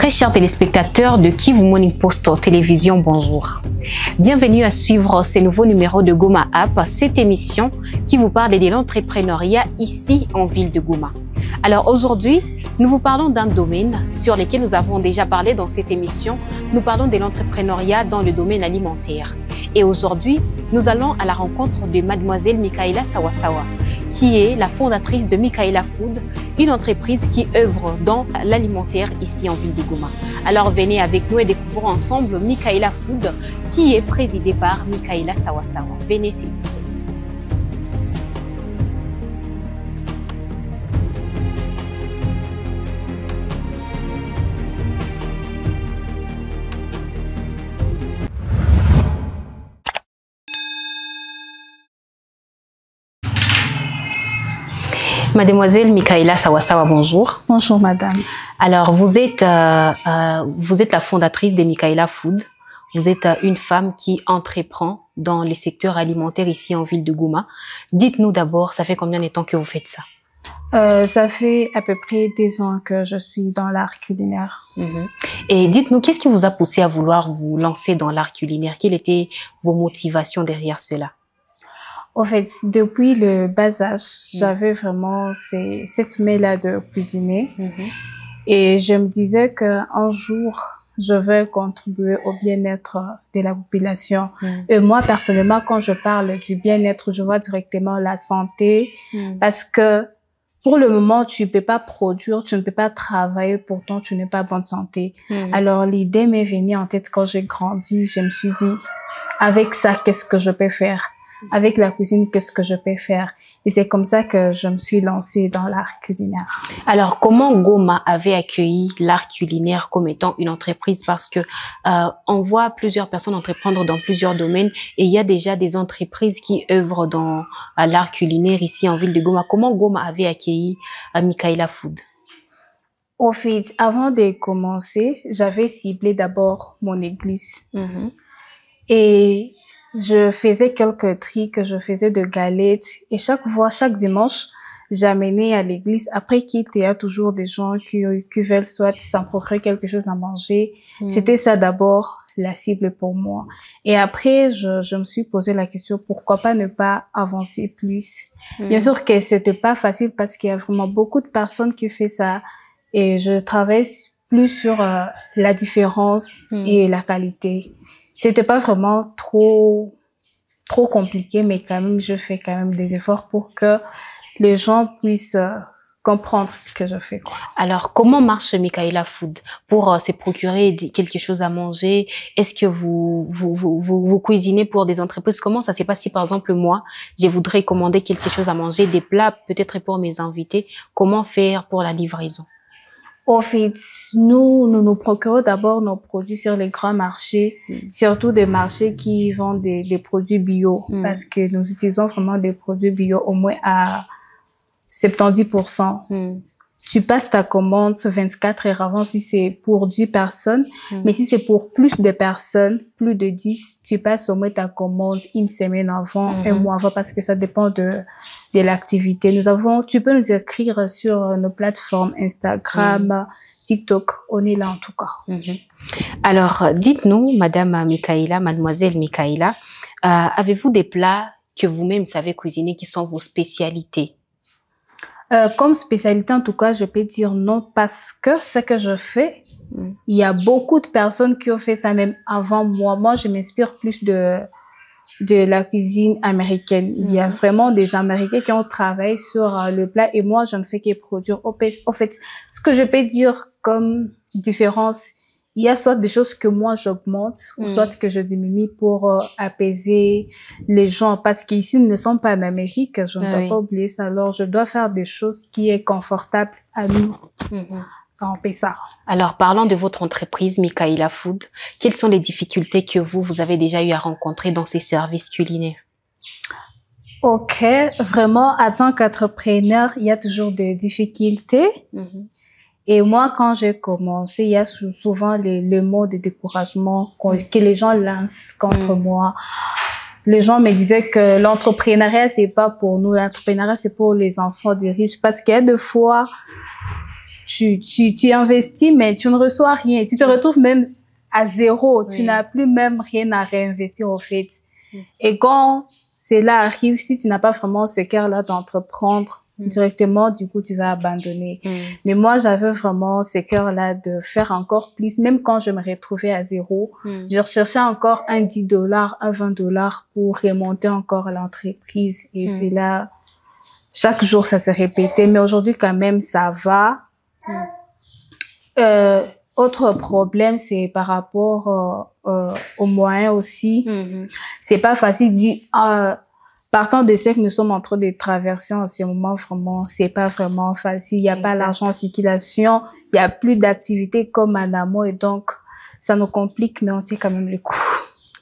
Très chers téléspectateurs de Kivu Morning Post Télévision, bonjour. Bienvenue à suivre ce nouveau numéro de Goma App, cette émission qui vous parle de l'entrepreneuriat ici en ville de Goma. Alors aujourd'hui, nous vous parlons d'un domaine sur lequel nous avons déjà parlé dans cette émission. Nous parlons de l'entrepreneuriat dans le domaine alimentaire. Et aujourd'hui, nous allons à la rencontre de mademoiselle Mikaela Sawasawa, qui est la fondatrice de Mikaela Food, une entreprise qui œuvre dans l'alimentaire ici en ville de Goma. Alors venez avec nous et découvrons ensemble Mikaela Food, qui est présidée par Mikaela Sawasawa. Venez s'il vous plaît. Mademoiselle Mikaela Sawasawa, bonjour. Bonjour madame. Alors vous êtes la fondatrice de Mikaela Food. Vous êtes une femme qui entreprend dans les secteurs alimentaires ici en ville de Goma. Dites-nous d'abord, ça fait combien de temps que vous faites ça? Ça fait à peu près 10 ans que je suis dans l'art culinaire. Et dites-nous, qu'est-ce qui vous a poussé à vouloir vous lancer dans l'art culinaire? Quelles étaient vos motivations derrière cela? En fait, depuis le bas âge, j'avais vraiment cette mets-là de cuisiner. Et je me disais qu'un jour, je vais contribuer au bien-être de la population. Et moi, personnellement, quand je parle du bien-être, je vois directement la santé. Parce que pour le moment, tu ne peux pas produire, tu ne peux pas travailler, pourtant tu n'es pas en bonne santé. Alors, l'idée m'est venue en tête quand j'ai grandi. Je me suis dit, avec ça, qu'est-ce que je peux faire? Avec la cuisine, qu'est-ce que je peux faire? Et c'est comme ça que je me suis lancée dans l'art culinaire. Alors, comment Goma avait accueilli l'art culinaire comme étant une entreprise? Parce que on voit plusieurs personnes entreprendre dans plusieurs domaines et il y a déjà des entreprises qui œuvrent dans l'art culinaire ici en ville de Goma. Comment Goma avait accueilli Mikaela Food? Au fait, avant de commencer, j'avais ciblé d'abord mon église. Et je faisais quelques trucs, je faisais de galettes et chaque dimanche, j'amenais à l'église. Après quitte, il y a toujours des gens qui veulent soit s'en procurer quelque chose à manger. C'était ça d'abord, la cible pour moi. Et après, je me suis posé la question, pourquoi pas ne pas avancer plus? Bien sûr que c'était pas facile parce qu'il y a vraiment beaucoup de personnes qui font ça et je travaille plus sur la différence et la qualité. C'était pas vraiment trop compliqué, mais quand même, je fais quand même des efforts pour que les gens puissent comprendre ce que je fais, quoi. Alors, comment marche Mikaela Food? Pour se procurer quelque chose à manger, est-ce que vous cuisinez pour des entreprises? Comment ça se passe si, par exemple, moi, je voudrais commander quelque chose à manger, des plats, peut-être pour mes invités? Comment faire pour la livraison? Au fait, nous procurons d'abord nos produits sur les grands marchés, surtout des marchés qui vendent des produits bio, parce que nous utilisons vraiment des produits bio au moins à 70%. Tu passes ta commande 24 heures avant si c'est pour 10 personnes, mais si c'est pour plus de personnes, plus de 10, tu passes au moins ta commande une semaine avant, un mois avant, parce que ça dépend de l'activité. Tu peux nous écrire sur nos plateformes Instagram, TikTok, on est là en tout cas. Alors, dites-nous, Madame Mikaela, Mademoiselle Mikaela, avez-vous des plats que vous-même savez cuisiner qui sont vos spécialités? Comme spécialité, en tout cas, je peux dire non parce que ce que je fais, il y a beaucoup de personnes qui ont fait ça même avant moi. Moi, je m'inspire plus de la cuisine américaine. Il y a vraiment des Américains qui ont travaillé sur le plat et moi, je ne fais que produire. Au fait, ce que je peux dire comme différence, il y a soit des choses que moi j'augmente ou soit que je diminue pour apaiser les gens parce qu'ici nous ne sommes pas en Amérique, je ne dois pas oublier ça. Alors je dois faire des choses qui est confortable à nous. Ça en paie ça. Alors parlons de votre entreprise Mikaela Food. Quelles sont les difficultés que vous avez déjà eu à rencontrer dans ces services culinaires? Ok, vraiment en tant qu'entrepreneur, il y a toujours des difficultés. Et moi, quand j'ai commencé, il y a souvent le mot de découragement que les gens lancent contre moi. Les gens me disaient que l'entrepreneuriat, c'est pas pour nous. L'entrepreneuriat, c'est pour les enfants des riches. Parce qu'il y a des fois, tu investis, mais tu ne reçois rien. Tu te retrouves même à zéro. Tu n'as plus même rien à réinvestir, au fait. Et quand cela arrive, si tu n'as pas vraiment ce cœur-là d'entreprendre directement, du coup, tu vas abandonner. Mais moi, j'avais vraiment ce cœur-là de faire encore plus. Même quand je me retrouvais à zéro, je recherchais encore un $10, un $20 pour remonter encore l'entreprise. Et c'est là, chaque jour, ça se répétait. Mais aujourd'hui, quand même, ça va. Autre problème, c'est par rapport aux moyens aussi. C'est pas facile. Partant de ce que nous sommes en train de traverser en ce moment, vraiment, c'est pas vraiment facile. Il n'y a pas l'argent en circulation. Il y a plus d'activités comme en amont et donc, ça nous complique, mais on tient quand même le coup.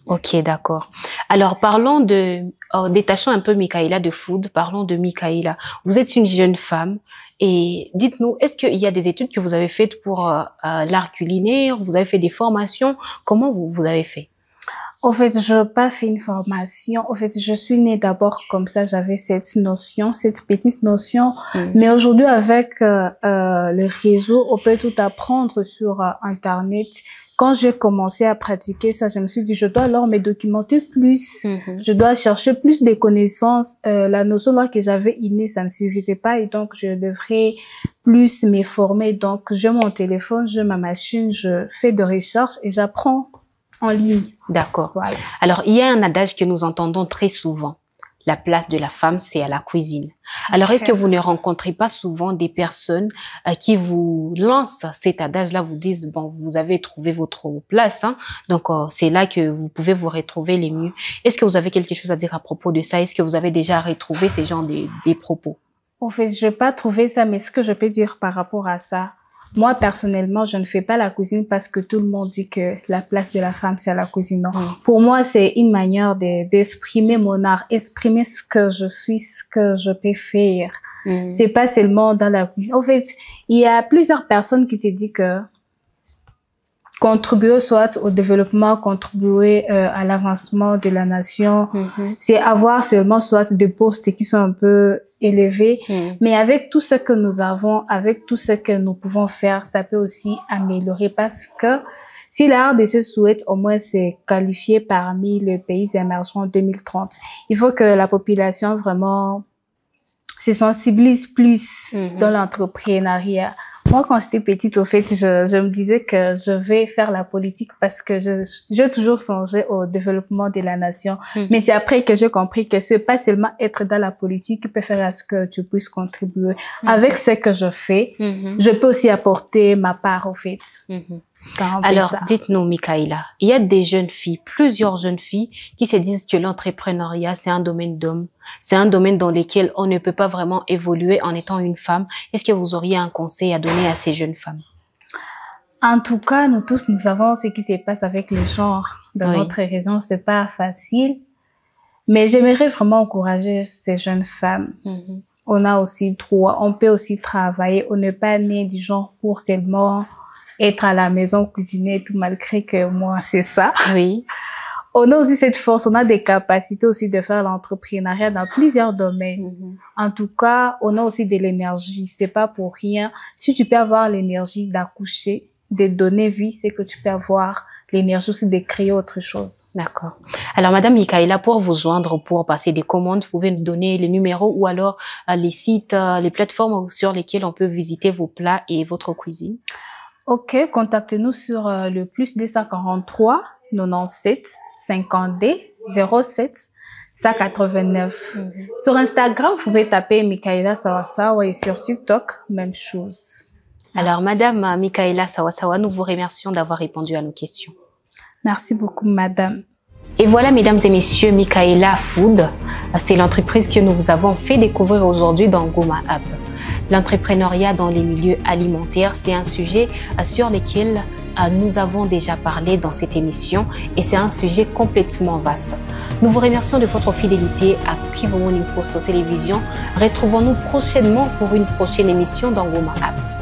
Ok, d'accord. Alors, détachons un peu Michaela de Food, parlons de Michaela. Vous êtes une jeune femme et dites-nous, est-ce qu'il y a des études que vous avez faites pour l'art culinaire? Vous avez fait des formations? Comment vous avez fait? En fait, je n'ai pas fait une formation. En fait, je suis née d'abord comme ça. J'avais cette notion, cette petite notion. Mais aujourd'hui, avec le réseau, on peut tout apprendre sur Internet. Quand j'ai commencé à pratiquer ça, je me suis dit, je dois alors me documenter plus. Je dois chercher plus de connaissances. La notion là que j'avais innée, ça ne suffisait pas. Et donc, je devrais plus me former. Donc, j'ai mon téléphone, j'ai ma machine, je fais de recherches et j'apprends en ligne. D'accord. Voilà. Alors, il y a un adage que nous entendons très souvent. La place de la femme, c'est à la cuisine. Alors, est-ce que vous ne rencontrez pas souvent des personnes qui vous lancent cet adage-là, vous disent, bon, vous avez trouvé votre place, hein, donc c'est là que vous pouvez vous retrouver les mieux. Est-ce que vous avez quelque chose à dire à propos de ça? Est-ce que vous avez déjà retrouvé ces genres des propos? En fait, je n'ai pas trouvé ça, mais ce que je peux dire par rapport à ça, moi, personnellement, je ne fais pas la cuisine parce que tout le monde dit que la place de la femme, c'est à la cuisine. Non. Pour moi, c'est une manière d'exprimer mon art, exprimer ce que je suis, ce que je peux faire. C'est pas seulement dans la cuisine. En fait, il y a plusieurs personnes qui se disent que contribuer soit au développement, contribuer à l'avancement de la nation, c'est avoir seulement soit des postes qui sont un peu élevés, mais avec tout ce que nous avons, avec tout ce que nous pouvons faire, ça peut aussi améliorer parce que si la RDC souhaite au moins se qualifier parmi les pays émergents en 2030, il faut que la population vraiment se sensibilise plus dans l'entrepreneuriat. Moi, quand j'étais petite, au fait, je me disais que je vais faire la politique parce que j'ai toujours songé au développement de la nation. Mais c'est après que j'ai compris que c'est pas seulement être dans la politique qui peut faire à ce que tu puisses contribuer. Avec ce que je fais, je peux aussi apporter ma part, au fait. Alors, dites-nous, Michaela, il y a des jeunes filles, plusieurs jeunes filles qui se disent que l'entrepreneuriat, c'est un domaine d'hommes. C'est un domaine dans lequel on ne peut pas vraiment évoluer en étant une femme. Est-ce que vous auriez un conseil à donner à ces jeunes femmes? En tout cas, nous tous, nous savons ce qui se passe avec les genres dans notre région. C'est pas facile. Mais j'aimerais vraiment encourager ces jeunes femmes. On a aussi droit, on peut aussi travailler. On n'est pas né du genre pour seulement être à la maison, cuisiner, tout malgré que moi, c'est ça. Oui. On a aussi cette force, on a des capacités aussi de faire l'entrepreneuriat dans plusieurs domaines. En tout cas, on a aussi de l'énergie. C'est pas pour rien. Si tu peux avoir l'énergie d'accoucher, de donner vie, c'est que tu peux avoir l'énergie aussi de créer autre chose. D'accord. Alors, Madame Michaela, pour vous joindre, pour passer des commandes, vous pouvez nous donner les numéros ou alors les sites, les plateformes sur lesquelles on peut visiter vos plats et votre cuisine. Ok, contactez-nous sur le plus 243 97 50D 07 189. Sur Instagram, vous pouvez taper Michaela Sawasawa et sur TikTok, même chose. Merci. Alors, Madame Michaela Sawasawa, nous vous remercions d'avoir répondu à nos questions. Merci beaucoup, Madame. Et voilà, mesdames et messieurs, Michaela Food, c'est l'entreprise que nous vous avons fait découvrir aujourd'hui dans Goma App. L'entrepreneuriat dans les milieux alimentaires, c'est un sujet sur lequel nous avons déjà parlé dans cette émission et c'est un sujet complètement vaste. Nous vous remercions de votre fidélité à Kivu Morning Post Télévision. Retrouvons-nous prochainement pour une prochaine émission dans Goma App.